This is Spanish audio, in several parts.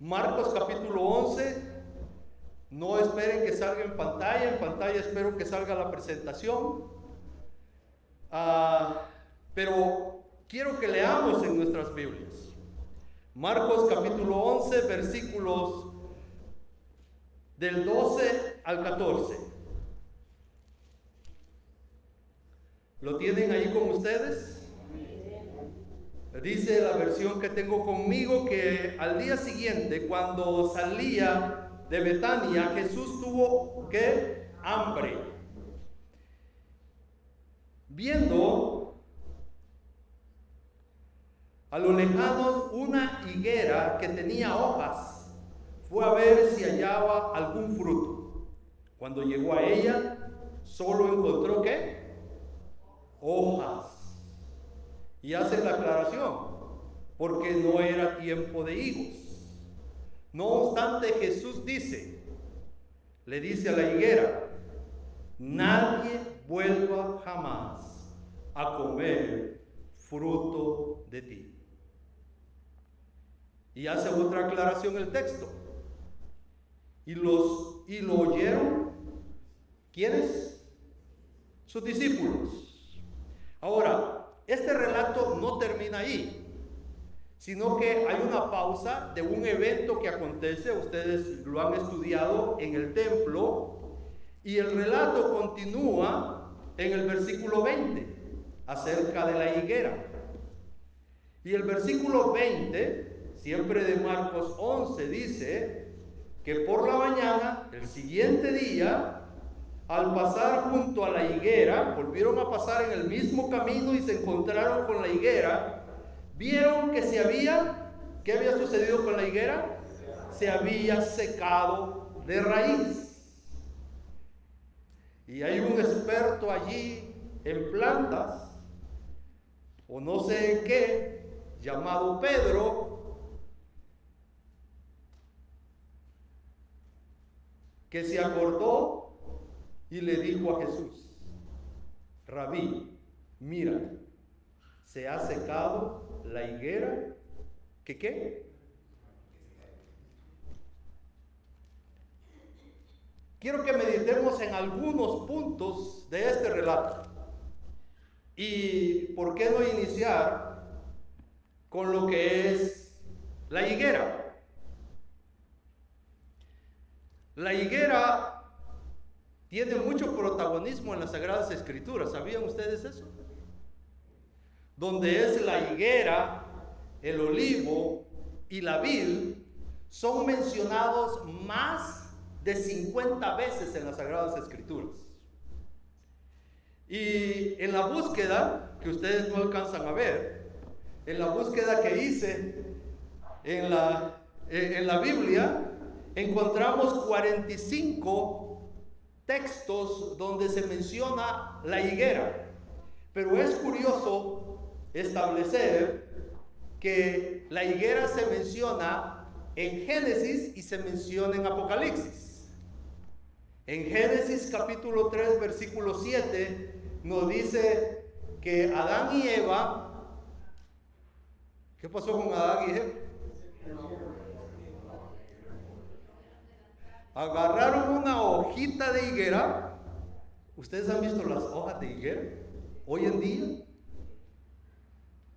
Marcos capítulo 11. No esperen que salga en pantalla espero que salga la presentación. Pero quiero que leamos en nuestras Biblias. Marcos capítulo 11, versículos del 12 al 14. ¿Lo tienen ahí con ustedes? Dice la versión que tengo conmigo que al día siguiente, cuando salía de Betania, Jesús tuvo ¿qué? Hambre. Viendo a lo lejano una higuera que tenía hojas, fue a ver si hallaba algún fruto. Cuando llegó a ella, solo encontró ¿qué? Hojas. Y hace la aclaración, porque no era tiempo de higos. No obstante, Jesús le dice a la higuera: nadie vuelva jamás a comer fruto de ti. Y hace otra aclaración el texto. ¿Y lo oyeron? ¿Quiénes? Sus discípulos. Ahora, este relato no termina ahí, sino que hay una pausa de un evento que acontece. Ustedes lo han estudiado en el templo, y el relato continúa en el versículo 20 acerca de la higuera. Y el versículo 20, siempre de Marcos 11, dice que por la mañana, el siguiente día, al pasar junto a la higuera, volvieron a pasar en el mismo camino y se encontraron con la higuera. Vieron que ¿qué había sucedido con la higuera? Se había secado de raíz. Y hay un experto allí en plantas, o no sé en qué, llamado Pedro, que se acordó y le dijo a Jesús: Rabí, mira, se ha secado la higuera. ¿Qué? Quiero que meditemos en algunos puntos de este relato. Y ¿por qué no iniciar con lo que es la higuera? La higuera tiene mucho protagonismo en las Sagradas Escrituras. ¿Sabían ustedes eso? Donde es la higuera, el olivo y la vid, son mencionados más de 50 veces en las Sagradas Escrituras. Y en la búsqueda, que ustedes no alcanzan a ver, en la búsqueda que hice en la Biblia, encontramos 45 textos donde se menciona la higuera. Pero es curioso establecer que la higuera se menciona en Génesis y se menciona en Apocalipsis. En Génesis capítulo 3 versículo 7 nos dice que Adán y Eva, ¿qué pasó con Adán y Eva? Agarraron una hojita de higuera. ¿Ustedes han visto las hojas de higuera hoy en día?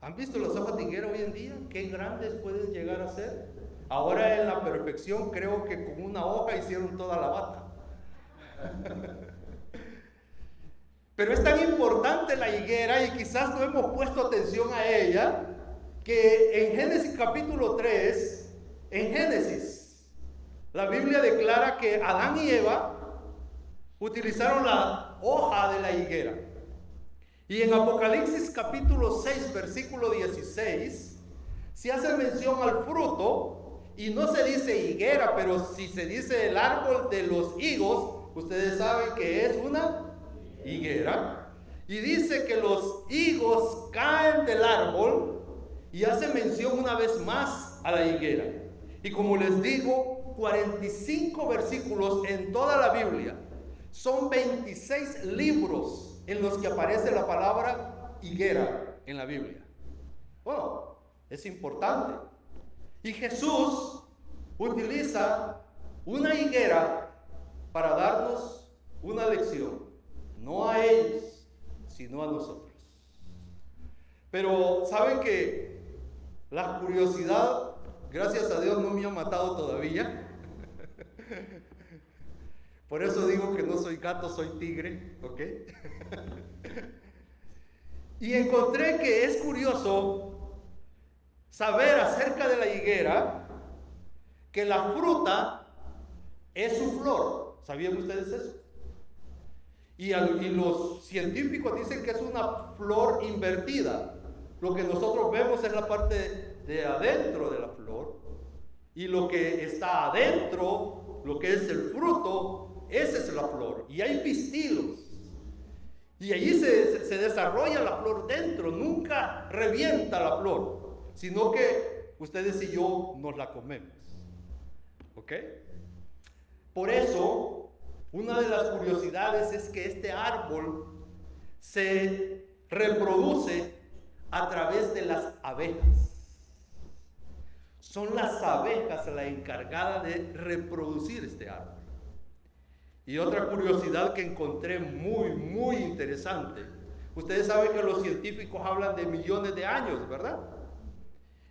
¿Han visto las hojas de higuera hoy en día? ¿Qué grandes pueden llegar a ser? Ahora en la perfección creo que con una hoja hicieron toda la bata. Pero es tan importante la higuera, y quizás no hemos puesto atención a ella, que en Génesis capítulo 3, en Génesis, la Biblia declara que Adán y Eva utilizaron la hoja de la higuera. Y en Apocalipsis capítulo 6, versículo 16, se hace mención al fruto, y no se dice higuera, pero si se dice el árbol de los higos, ustedes saben que es una higuera. Y dice que los higos caen del árbol, y hace mención una vez más a la higuera. Y como les digo, 45 versículos en toda la Biblia. Son 26 libros en los que aparece la palabra higuera en la Biblia. Bueno, es importante. Y Jesús utiliza una higuera para darnos una lección, no a ellos, sino a nosotros. Pero saben que la curiosidad, gracias a Dios, no me ha matado todavía. Por eso digo que no soy gato, soy tigre, ¿ok? Y encontré que es curioso saber acerca de la higuera que la fruta es su flor. ¿Sabían ustedes eso? Y los científicos dicen que es una flor invertida. Lo que nosotros vemos es la parte de adentro de la flor, y lo que está adentro, lo que es el fruto, esa es la flor. Y hay pistilos, y allí se desarrolla la flor dentro, nunca revienta la flor, sino que ustedes y yo nos la comemos. ¿Ok? Por eso, una de las curiosidades es que este árbol se reproduce a través de las abejas. Son las abejas las encargadas de reproducir este árbol. Y otra curiosidad que encontré muy interesante. Ustedes saben que los científicos hablan de millones de años, ¿verdad?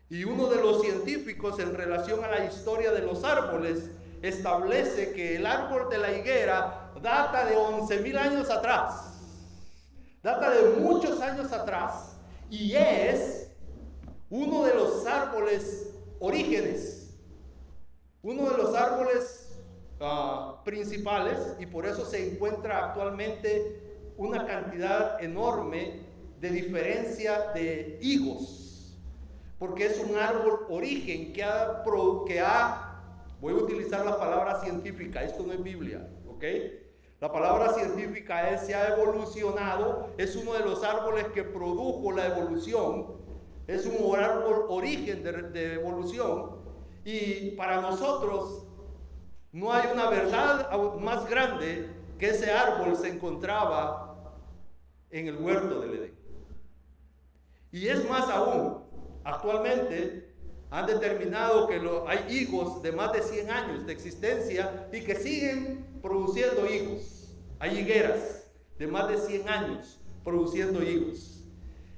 Y uno de los científicos, en relación a la historia de los árboles, establece que el árbol de la higuera data de 11,000 años atrás. Data de muchos años atrás, y es uno de los árboles orígenes, uno de los árboles principales, y por eso se encuentra actualmente una cantidad enorme de diferencia de higos, porque es un árbol origen que voy a utilizar la palabra científica, esto no es Biblia, ¿ok? La palabra científica es, se ha evolucionado, es uno de los árboles que produjo la evolución, es un árbol origen de evolución, y para nosotros no hay una verdad más grande que ese árbol se encontraba en el huerto del Edén. Y es más aún, actualmente han determinado que hay higos de más de 100 años de existencia y que siguen produciendo higos. Hay higueras de más de 100 años produciendo higos.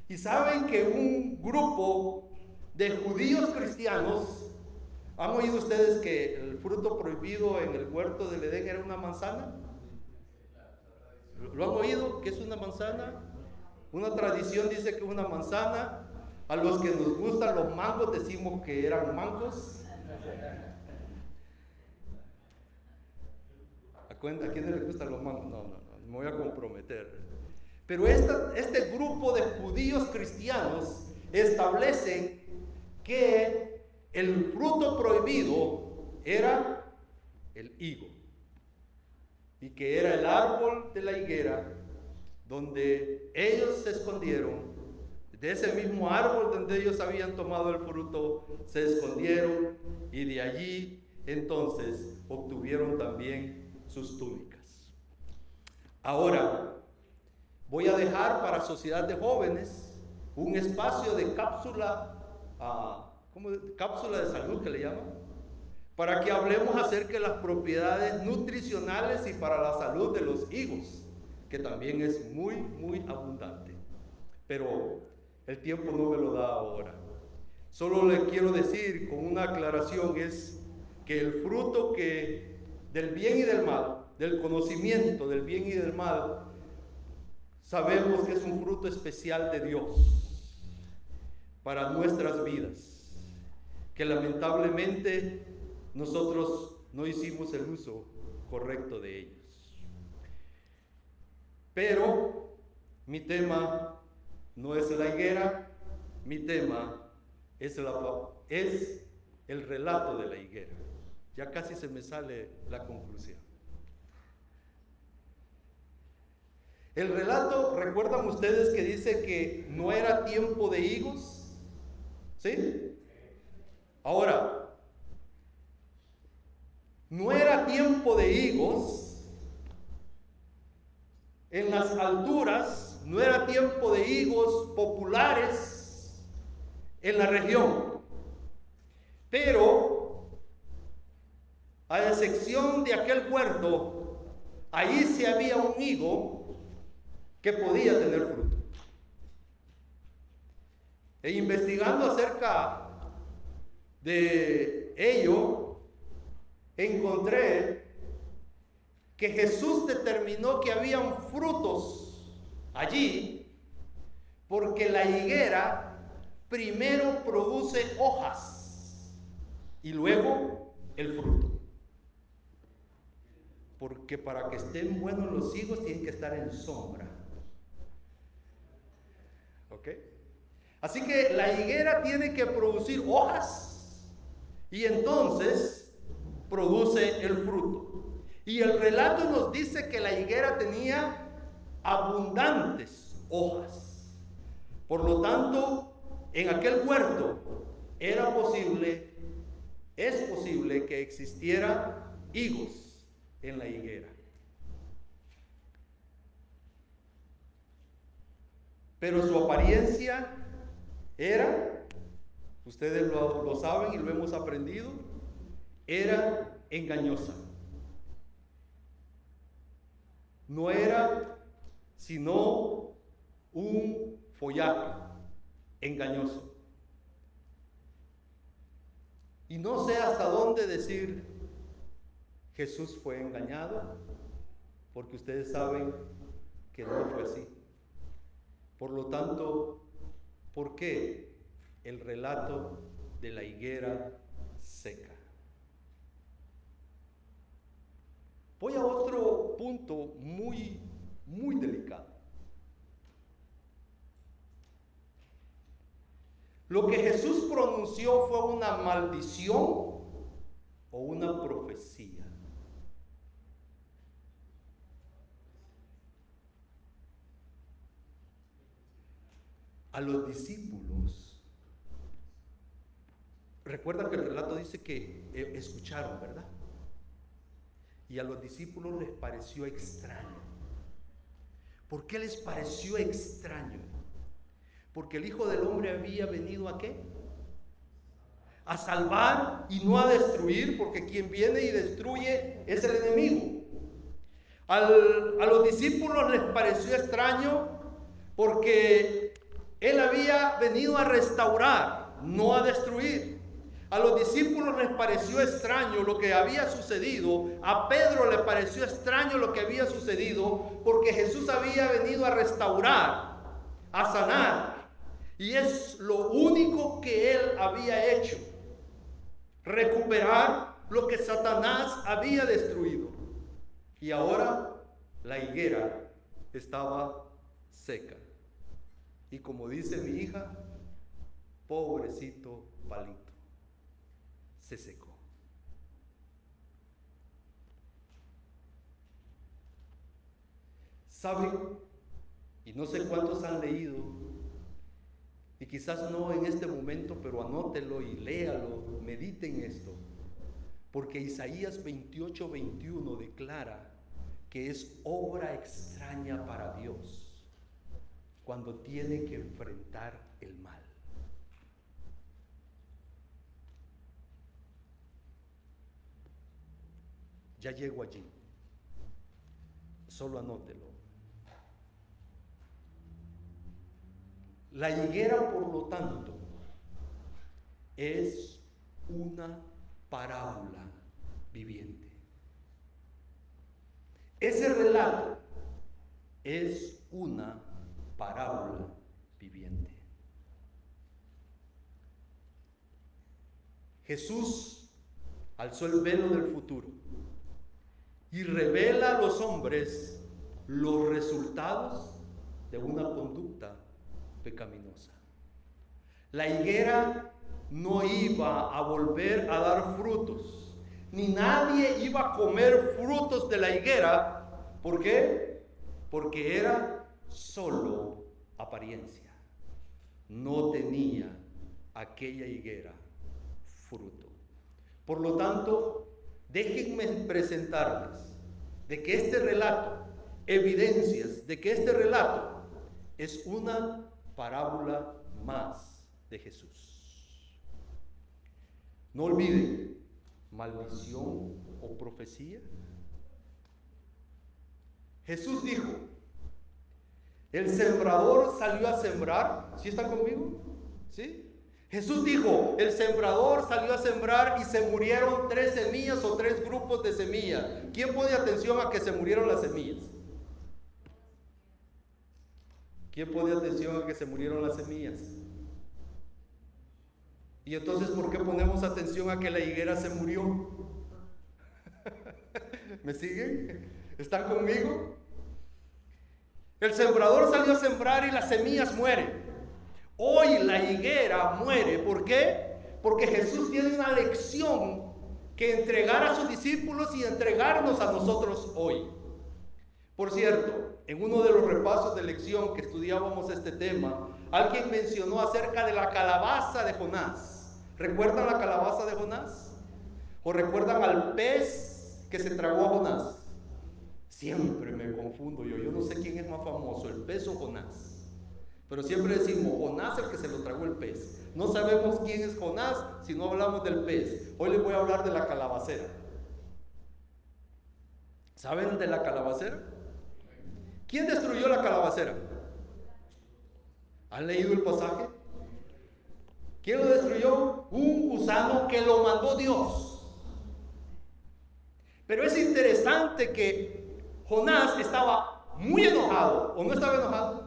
Y saben que un grupo de judíos cristianos, ¿han oído ustedes que el fruto prohibido en el huerto del Edén era una manzana? ¿Lo han oído? ¿Qué es una manzana? Una tradición dice que es una manzana. A los que nos gustan los mangos decimos que eran mangos. ¿A quién no les gustan los mangos? No, me voy a comprometer. Pero este grupo de judíos cristianos establecen que el fruto prohibido era el higo, y que era el árbol de la higuera donde ellos se escondieron. De ese mismo árbol donde ellos habían tomado el fruto, se escondieron, y de allí entonces obtuvieron también sus túnicas. Ahora voy a dejar para Sociedad de Jóvenes un espacio de cápsula, cápsula de salud que le llaman, para que hablemos acerca de las propiedades nutricionales y para la salud de los higos, que también es muy abundante. Pero el tiempo no me lo da ahora. Solo le quiero decir con una aclaración, es que el fruto del bien y del mal, del conocimiento del bien y del mal, sabemos que es un fruto especial de Dios para nuestras vidas, que lamentablemente nosotros no hicimos el uso correcto de ellos. Pero mi tema no es la higuera, mi tema es el relato de la higuera. Ya casi se me sale la conclusión. El relato, ¿recuerdan ustedes que dice que no era tiempo de higos? ¿Sí? Ahora, no era tiempo de higos en las alturas. No era tiempo de higos populares en la región, pero a excepción de aquel huerto, ahí sí había un higo que podía tener fruto. E investigando acerca de ello, encontré que Jesús determinó que habían frutos allí porque la higuera primero produce hojas y luego el fruto. Porque para que estén buenos los higos tienen que estar en sombra. ¿Ok? Así que la higuera tiene que producir hojas y entonces produce el fruto. Y el relato nos dice que la higuera tenía abundantes hojas. Por lo tanto, en aquel huerto es posible que existiera higos en la higuera. Pero su apariencia era, ustedes lo saben y lo hemos aprendido, era engañosa. No era sino un follaje engañoso. Y no sé hasta dónde decir Jesús fue engañado, porque ustedes saben que no fue así. Por lo tanto, ¿por qué el relato de la higuera seca? Voy a otro punto muy delicado. ¿Lo que Jesús pronunció fue una maldición o una profecía? A los discípulos, recuerda que el relato dice que escucharon, ¿verdad? Y a los discípulos les pareció extraño. ¿Por qué les pareció extraño? Porque el Hijo del Hombre había venido ¿a qué? A salvar y no a destruir, porque quien viene y destruye es el enemigo. A los discípulos les pareció extraño porque Él había venido a restaurar, no a destruir. A los discípulos les pareció extraño lo que había sucedido. A Pedro le pareció extraño lo que había sucedido, porque Jesús había venido a restaurar, a sanar. Y es lo único que Él había hecho: recuperar lo que Satanás había destruido. Y ahora la higuera estaba seca. Y como dice mi hija, pobrecito palito, se secó. ¿Saben? Y no sé cuántos han leído, y quizás no en este momento, pero anótelo y léalo, mediten esto, porque Isaías 28:21 declara que es obra extraña para Dios cuando tiene que enfrentar el mal. Ya llego allí, solo anótelo. La higuera, por lo tanto, es una parábola viviente. Ese relato es una parábola viviente. Jesús alzó el velo del futuro y revela a los hombres los resultados de una conducta pecaminosa. La higuera no iba a volver a dar frutos, ni nadie iba a comer frutos de la higuera. ¿Por qué? Porque era solo apariencia. No tenía aquella higuera fruto. Por lo tanto, déjenme presentarles de que este relato, evidencias de que este relato es una parábola más de Jesús. No olviden, maldición o profecía? Jesús dijo, el sembrador salió a sembrar. ¿Sí están conmigo? ¿Sí? Jesús dijo, el sembrador salió a sembrar y se murieron 3 semillas o 3 grupos de semillas. ¿Quién pone atención a que se murieron las semillas? ¿Quién pone atención a que se murieron las semillas? Y entonces, ¿por qué ponemos atención a que la higuera se murió? ¿Me siguen? ¿Están conmigo? El sembrador salió a sembrar y las semillas mueren. Hoy la higuera muere. ¿Por qué? Porque Jesús tiene una lección que entregar a sus discípulos y entregarnos a nosotros hoy. Por cierto, en uno de los repasos de lección que estudiábamos este tema, alguien mencionó acerca de la calabaza de Jonás. ¿Recuerdan la calabaza de Jonás? ¿O recuerdan al pez que se tragó a Jonás? Siempre me confundo yo no sé quién es más famoso, el pez o Jonás. Pero siempre decimos Jonás, el que se lo tragó el pez. No sabemos quién es Jonás si no hablamos del pez. Hoy les voy a hablar de la calabacera. ¿Saben de la calabacera? ¿Quién destruyó la calabacera? ¿Han leído el pasaje? ¿Quién lo destruyó? Un gusano que lo mandó Dios. Pero es interesante que Jonás estaba muy enojado. ¿O no estaba enojado?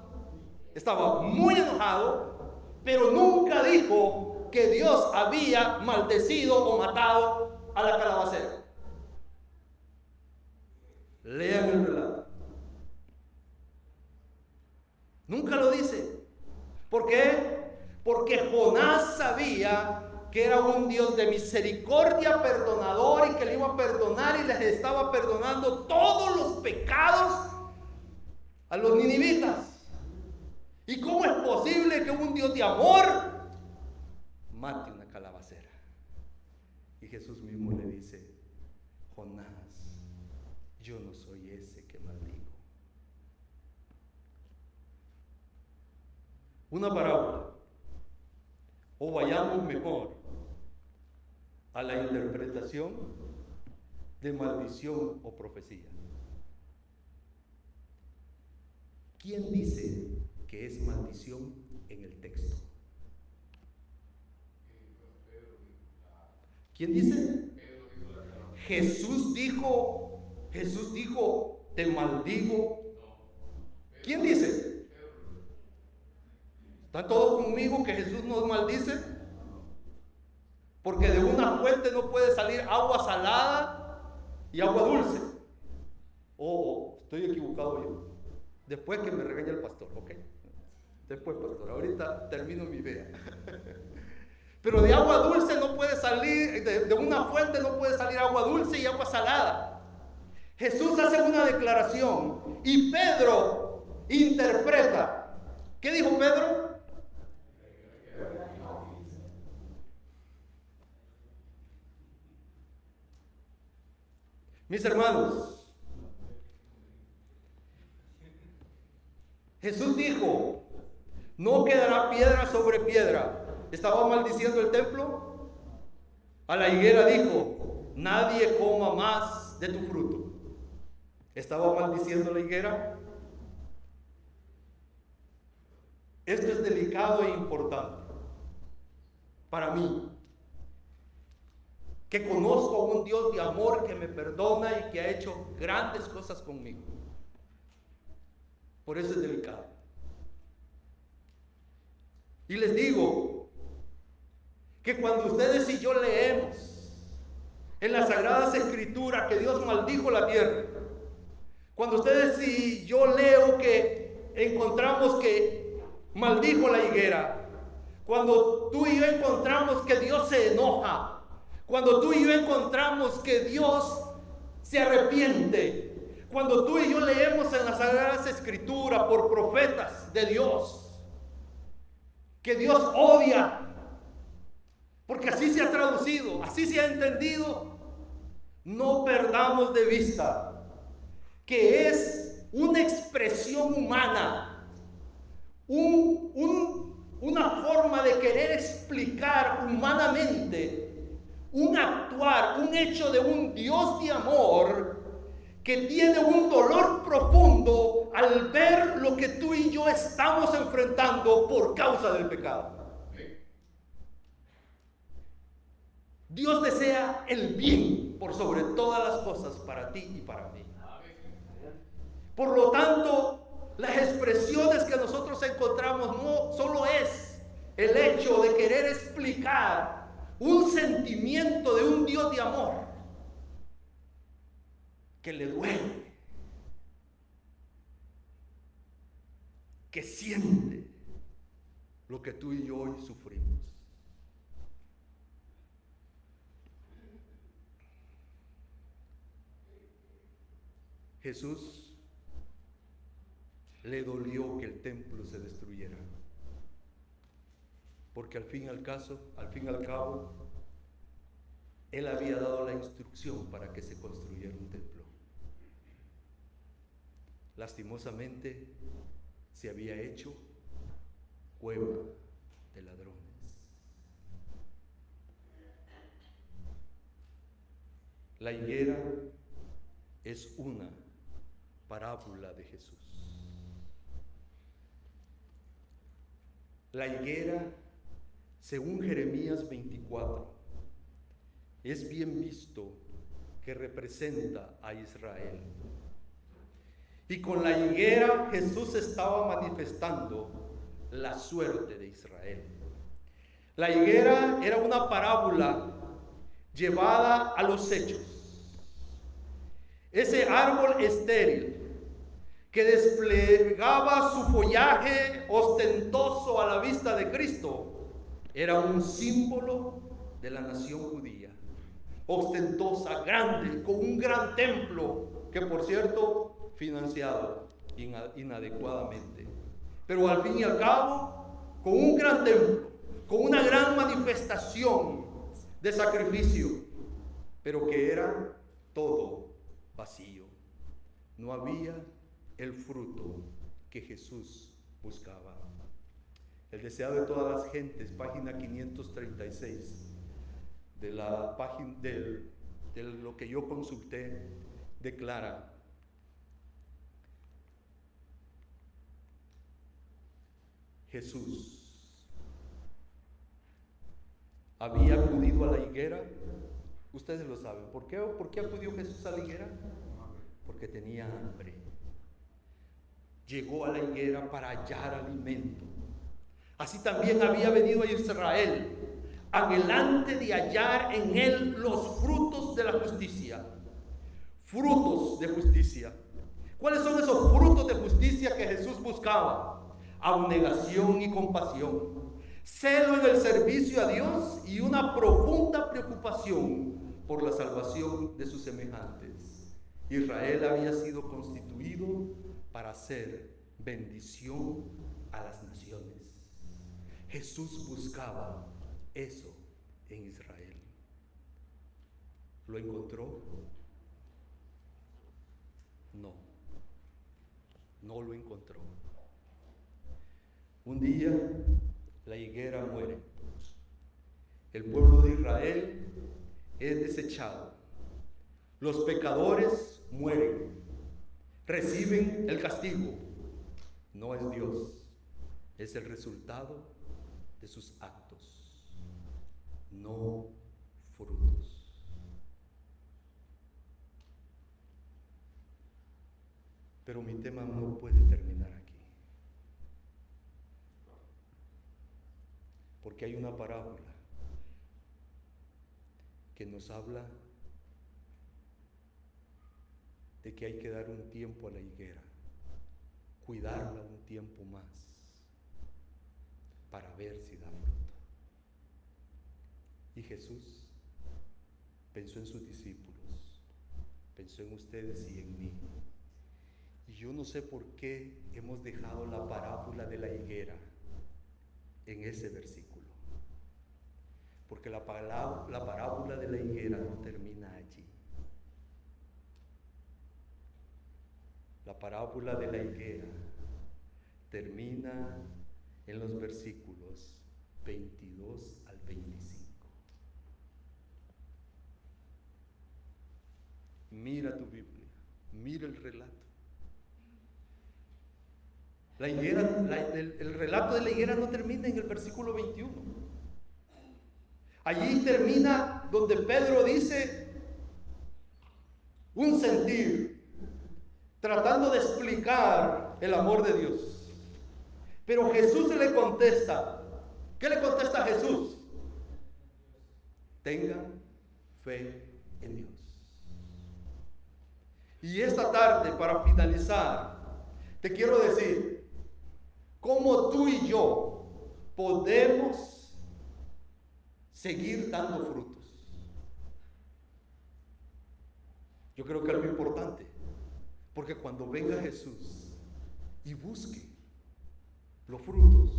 Estaba muy enojado, pero nunca dijo que Dios había maldecido o matado a la calabacera. Lean el relato. Nunca lo dice. ¿Por qué? Porque Jonás sabía que era un Dios de misericordia, perdonador, y que le iba a perdonar y les estaba perdonando todos los pecados a los ninivitas. ¿Y cómo es posible que un Dios de amor mate una calabacera? Y Jesús mismo le dice, Jonás, yo no soy ese que maldigo. Una parábola. O vayamos mejor a la interpretación de maldición o profecía. ¿Quién dice que es maldición en el texto? ¿Quién dice? Jesús dijo, te maldigo. ¿Quién dice? ¿Están todos conmigo que Jesús nos maldice? Porque de una fuente no puede salir agua salada y agua dulce. Oh, estoy equivocado yo. Después que me regañe el pastor, ¿ok? Después, pastor, ahorita termino mi idea. Pero de agua dulce no puede salir, de una fuente no puede salir agua dulce y agua salada. Jesús hace una declaración y Pedro interpreta. ¿Qué dijo Pedro? Mis hermanos, Jesús dijo, no quedará piedra sobre piedra. ¿Estaba maldiciendo el templo? A la higuera dijo, nadie coma más de tu fruto. ¿Estaba maldiciendo la higuera? Esto es delicado e importante para mí, que conozco a un Dios de amor que me perdona y que ha hecho grandes cosas conmigo. Por eso es delicado. Y les digo que cuando ustedes y yo leemos en las Sagradas Escrituras que Dios maldijo la tierra, cuando ustedes y yo leo que encontramos que maldijo la higuera, cuando tú y yo encontramos que Dios se enoja, cuando tú y yo encontramos que Dios se arrepiente, cuando tú y yo leemos en las Sagradas Escrituras por profetas de Dios que Dios odia, porque así se ha traducido, así se ha entendido, no perdamos de vista que es una expresión humana, una forma de querer explicar humanamente un actuar, un hecho de un Dios de amor que tiene un dolor profundo al ver lo que tú y yo estamos enfrentando por causa del pecado. Dios desea el bien por sobre todas las cosas para ti y para mí. Por lo tanto, las expresiones que nosotros encontramos no solo es el hecho de querer explicar un sentimiento de un Dios de amor que le duele, que siente lo que tú y yo hoy sufrimos. Jesús le dolió que el templo se destruyera, porque al fin y al cabo, Él había dado la instrucción para que se construyera un templo. Lastimosamente, se había hecho cueva de ladrones. La higuera es una parábola de Jesús. La higuera, según Jeremías 24, es bien visto que representa a Israel. Y con la higuera Jesús estaba manifestando la suerte de Israel. La higuera era una parábola llevada a los hechos. Ese árbol estéril que desplegaba su follaje ostentoso a la vista de Cristo era un símbolo de la nación judía, ostentosa, grande, con un gran templo que, por cierto, financiado inadecuadamente, pero al fin y al cabo con un gran templo, con una gran manifestación de sacrificio, pero que era todo vacío. No había el fruto que Jesús buscaba. El deseo de todas las gentes, página 536 de la página de lo que yo consulté, declara: Jesús había acudido a la higuera. Ustedes lo saben. ¿Por qué acudió Jesús a la higuera? Porque tenía hambre. Llegó a la higuera para hallar alimento. Así también había venido a Israel, anhelante de hallar en él los frutos de la justicia. Frutos de justicia. ¿Cuáles son esos frutos de justicia que Jesús buscaba? Abnegación y compasión, celo en el servicio a Dios y una profunda preocupación por la salvación de sus semejantes. Israel había sido constituido para ser bendición a las naciones. Jesús buscaba eso en Israel. ¿Lo encontró? No, no lo encontró. Un día la higuera muere. El pueblo de Israel es desechado. Los pecadores mueren. Reciben el castigo. No es Dios, es el resultado de sus actos, no frutos. Pero mi tema no puede terminar aquí, porque hay una parábola que nos habla de que hay que dar un tiempo a la higuera, cuidarla un tiempo más para ver si da fruto. Y Jesús pensó en sus discípulos, pensó en ustedes y en mí. Y yo no sé por qué hemos dejado la parábola de la higuera en ese versículo, porque la parábola de la higuera no termina allí. La parábola de la higuera termina en los versículos 22 al 25. Mira tu Biblia, mira el relato. La higuera, el relato de la higuera no termina en el versículo 21. Allí termina donde Pedro dice un sentir, tratando de explicar el amor de Dios. Pero Jesús le contesta. ¿Qué le contesta a Jesús? Tengan fe en Dios. Y esta tarde, para finalizar, te quiero decir cómo tú y yo podemos seguir dando frutos. Yo creo que es algo importante, porque cuando venga Jesús y busque los frutos,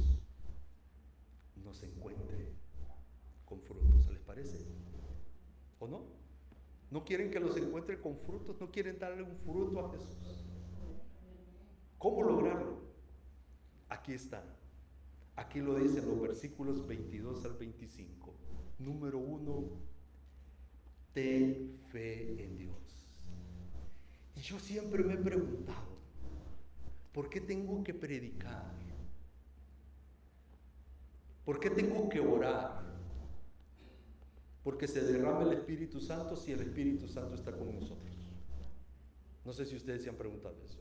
nos encuentre con frutos. ¿Les parece? ¿O no? ¿No quieren que los encuentre con frutos? ¿No quieren darle un fruto a Jesús? ¿Cómo lograrlo? Aquí está. Aquí lo dicen los versículos 22 al 25. Número 1, ten fe en Dios. Y yo siempre me he preguntado, ¿por qué tengo que predicar? ¿Por qué tengo que orar? Porque se derrama el Espíritu Santo si el Espíritu Santo está con nosotros. No sé si ustedes se han preguntado eso.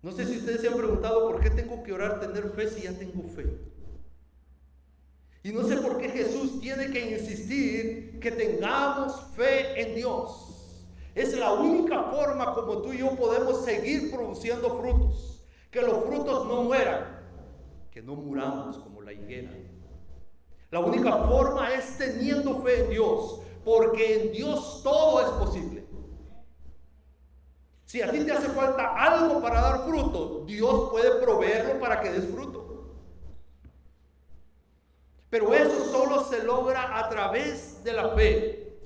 No sé si ustedes se han preguntado por qué tengo que orar, tener fe si ya tengo fe. Y no sé por qué Jesús tiene que insistir que tengamos fe en Dios. Es la única forma como tú y yo podemos seguir produciendo frutos. Que los frutos no mueran, que no muramos como la higuera. La única forma es teniendo fe en Dios, porque en Dios todo es posible. Si a ti te hace falta algo para dar fruto, Dios puede proveerlo para que des fruto. Pero eso solo se logra a través de la fe.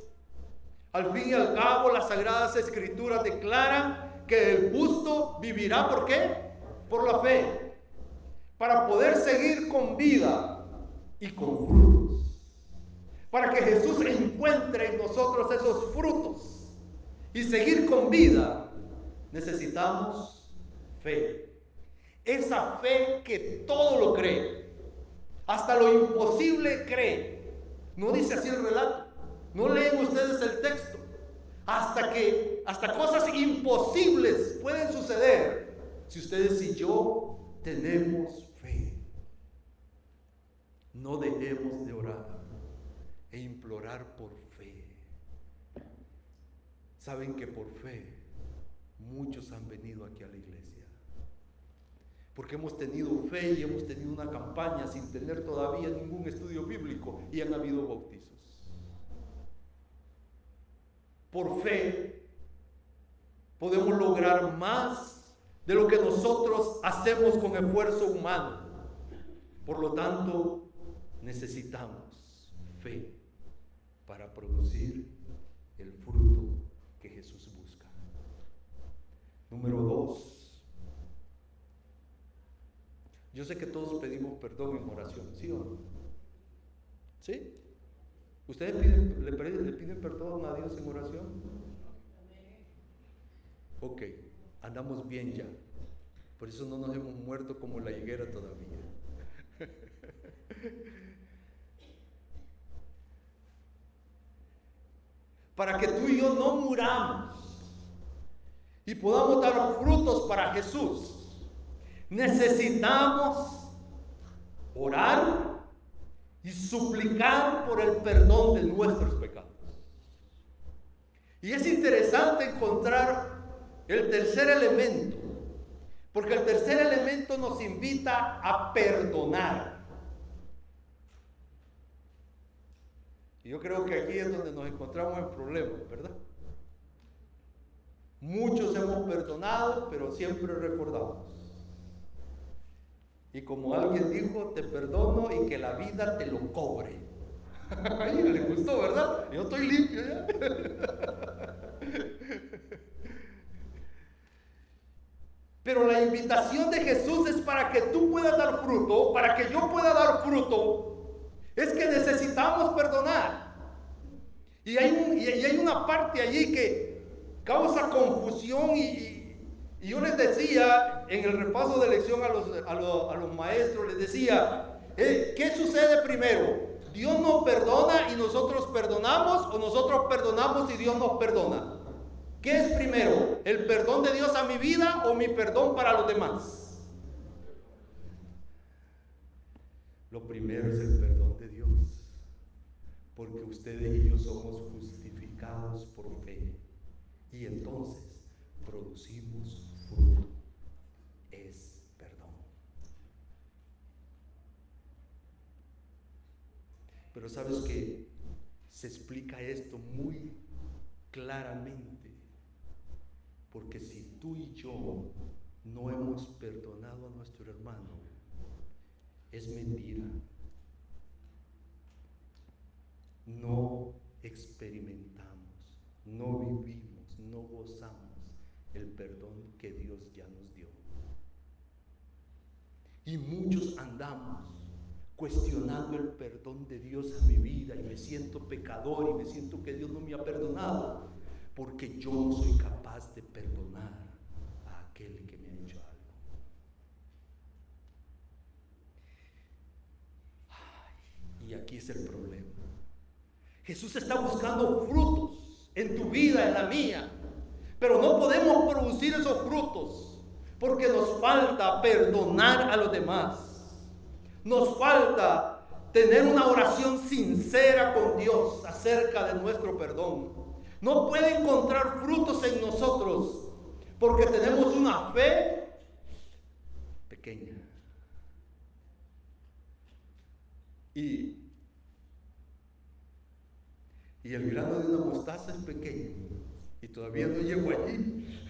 Al fin y al cabo, las Sagradas Escrituras declaran que el justo vivirá, ¿por qué? Por la fe. Para poder seguir con vida y con frutos. Para que Jesús encuentre en nosotros esos frutos y seguir con vida, necesitamos fe. Esa fe que todo lo cree, hasta lo imposible cree. No dice así el relato. No leen ustedes el texto. Hasta cosas imposibles pueden suceder si ustedes y yo tenemos fe. No dejemos de orar e implorar por fe. Saben que por fe muchos han venido aquí a la iglesia, porque hemos tenido fe y hemos tenido una campaña sin tener todavía ningún estudio bíblico y han habido bautizos. Por fe podemos lograr más de lo que nosotros hacemos con esfuerzo humano. Por lo tanto, necesitamos fe para producir el fruto que Jesús busca. Número 2. Yo sé que todos pedimos perdón en oración, ¿sí o no? ¿Sí? ¿Ustedes le piden perdón a Dios en oración? Ok, andamos bien ya. Por eso no nos hemos muerto como la higuera todavía. Para que tú y yo no muramos y podamos dar frutos para Jesús, necesitamos orar y suplicar por el perdón de nuestros pecados. Y es interesante encontrar el tercer elemento, porque el tercer elemento nos invita a perdonar. Y yo creo que aquí es donde nos encontramos en problemas, ¿verdad? Muchos hemos perdonado, pero siempre recordamos. Y como alguien dijo, te perdono y que la vida te lo cobre. Ay, le gustó, ¿verdad? Yo estoy limpio ya. Pero la invitación de Jesús es para que tú puedas dar fruto, para que yo pueda dar fruto, es que necesitamos perdonar. Y hay una parte allí que causa confusión y yo les decía en el repaso de lección a los maestros, les decía, ¿qué sucede primero? ¿Dios nos perdona y nosotros perdonamos o nosotros perdonamos y Dios nos perdona? ¿Qué es primero? ¿El perdón de Dios a mi vida o mi perdón para los demás? Lo primero es el perdón de Dios, porque ustedes y yo somos justificados por fe y entonces producimos fruto, es perdón. Pero sabes que se explica esto muy claramente, porque si tú y yo no hemos perdonado a nuestro hermano, es mentira. No experimentamos, no vivimos, no gozamos el perdón que Dios ya nos dio. Y muchos andamos cuestionando el perdón de Dios a mi vida y me siento pecador y me siento que Dios no me ha perdonado porque yo no soy capaz de perdonar a aquel que me ha hecho algo. Y aquí es el problema. Jesús está buscando frutos en tu vida, en la mía, pero no podemos producir esos frutos porque nos falta perdonar a los demás. Nos falta tener una oración sincera con Dios acerca de nuestro perdón. No puede encontrar frutos en nosotros porque tenemos una fe pequeña. Y el grano de una mostaza es pequeño y todavía no llego allí.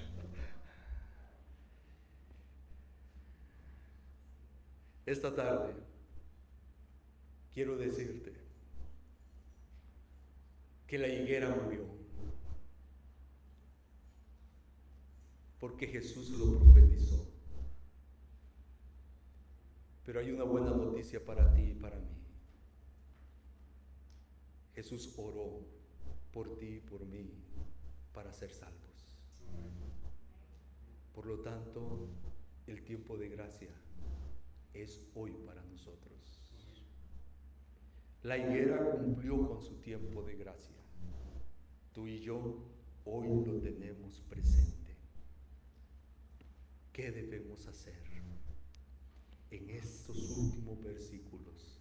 Esta tarde quiero decirte que la higuera murió porque Jesús lo profetizó. Pero hay una buena noticia para ti y para mí. Jesús oró por ti y por mí para ser salvos. Por lo tanto, el tiempo de gracia es hoy para nosotros. La higuera cumplió con su tiempo de gracia. Tú y yo hoy lo tenemos presente. ¿Qué debemos hacer? En estos últimos versículos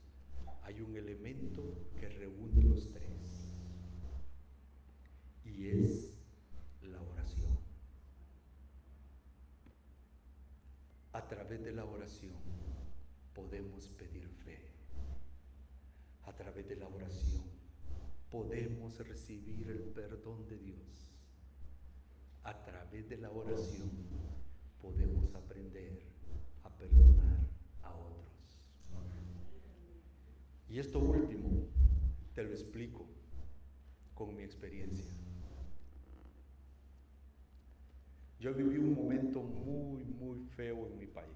hay un elemento que reúne los tres y es la oración. A través de la oración podemos pedir fe. A través de la oración podemos recibir el perdón de Dios. A través de la oración podemos aprender a perdonar a otros. Y esto último te lo explico con mi experiencia. Yo viví un momento muy feo en mi país.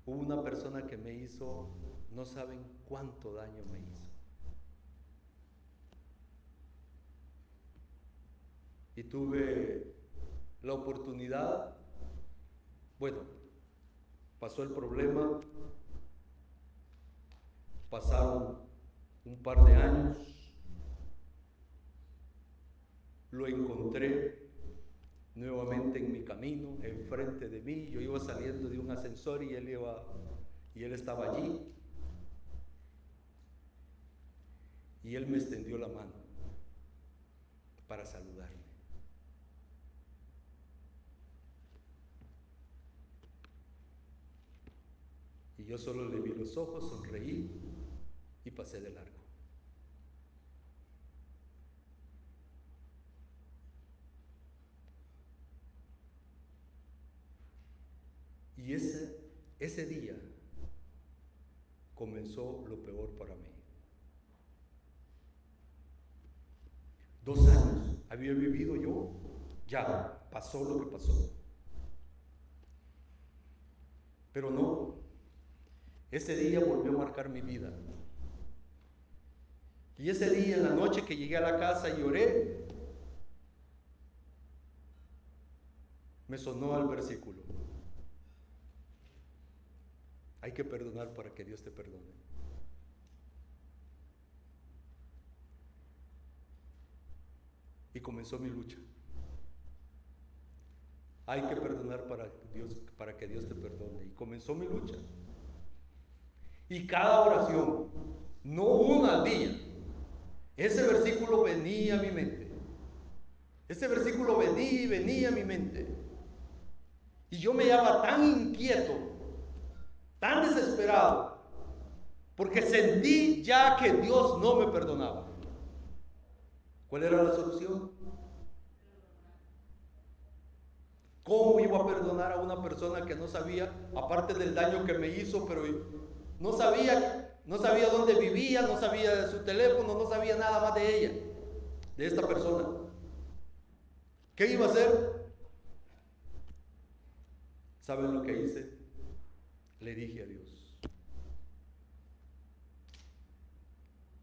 Hubo una persona que me hizo, no saben cuánto daño me hizo. Y tuve la oportunidad, bueno, pasó el problema, pasaron un par de años, lo encontré nuevamente en mi camino, enfrente de mí. Yo iba saliendo de un ascensor y él estaba allí. Y él me extendió la mano para saludarme. Y yo solo le vi los ojos, sonreí y pasé de largo. Y ese día comenzó lo peor para mí. 2 años había vivido yo, ya pasó lo que pasó. Pero no, ese día volvió a marcar mi vida. Y ese día, en la noche que llegué a la casa y oré, me sonó el versículo: hay que perdonar para que Dios te perdone. Y comenzó mi lucha. Hay que perdonar para que Dios te perdone. Y comenzó mi lucha. Y cada oración, no una al día, ese versículo venía a mi mente. Ese versículo venía y venía a mi mente. Y yo me hallaba tan inquieto, tan desesperado, porque sentí ya que Dios no me perdonaba. ¿Cuál era la solución? ¿Cómo iba a perdonar a una persona que no sabía, aparte del daño que me hizo, pero no sabía dónde vivía, no sabía de su teléfono, no sabía nada más de ella, de esta persona? ¿Qué iba a hacer? ¿Saben lo que hice? Le dije a Dios: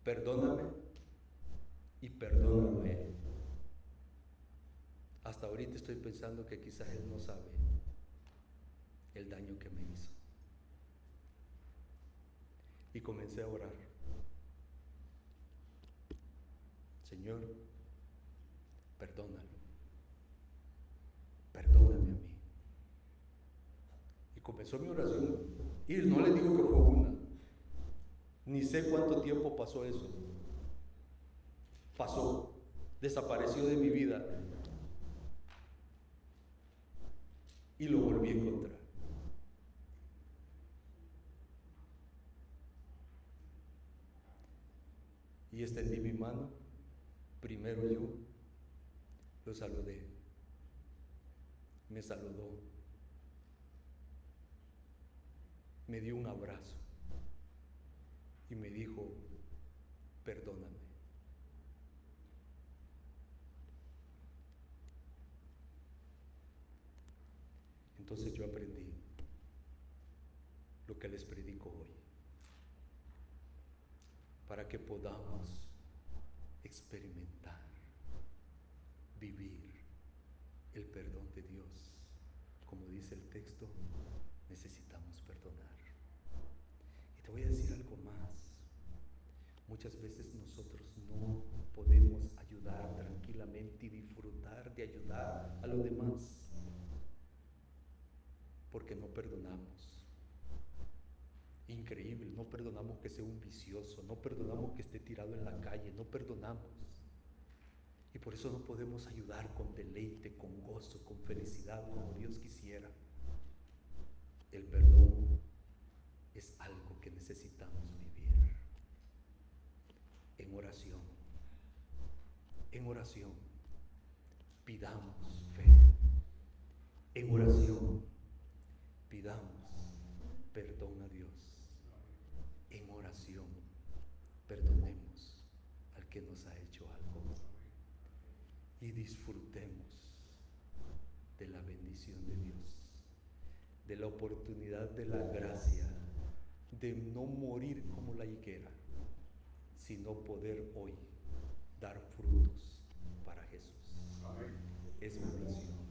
perdóname y perdónalo a él. Hasta ahorita estoy pensando que quizás él no sabe el daño que me hizo. Y comencé a orar: Señor, perdónalo, perdóname a mí. Y comenzó mi oración. Y no le digo que fue una, ni sé cuánto tiempo pasó eso. Pasó, desapareció de mi vida y lo volví a encontrar. Y extendí mi mano, primero yo, lo saludé, me saludó, me dio un abrazo y me dijo: perdóname. Entonces yo aprendí lo que les predico hoy, para que podamos experimentar, vivir el perdón de Dios. Como dice el texto, necesitamos perdonar. Y te voy a decir algo más. Muchas veces nosotros no podemos ayudar tranquilamente y disfrutar de ayudar a los demás porque no perdonamos. Increíble, no perdonamos que sea un vicioso, no perdonamos que esté tirado en la calle, no perdonamos. Y por eso no podemos ayudar con deleite, con gozo, con felicidad, como Dios quisiera. El perdón es algo que necesitamos vivir. En oración, pidamos fe. En oración, pidamos perdón a Dios. En oración, perdonemos al que nos ha hecho algo. Y disfrutemos de la bendición de Dios, de la oportunidad de la gracia, de no morir como la higuera, sino poder hoy dar frutos para Jesús. Es mi oración.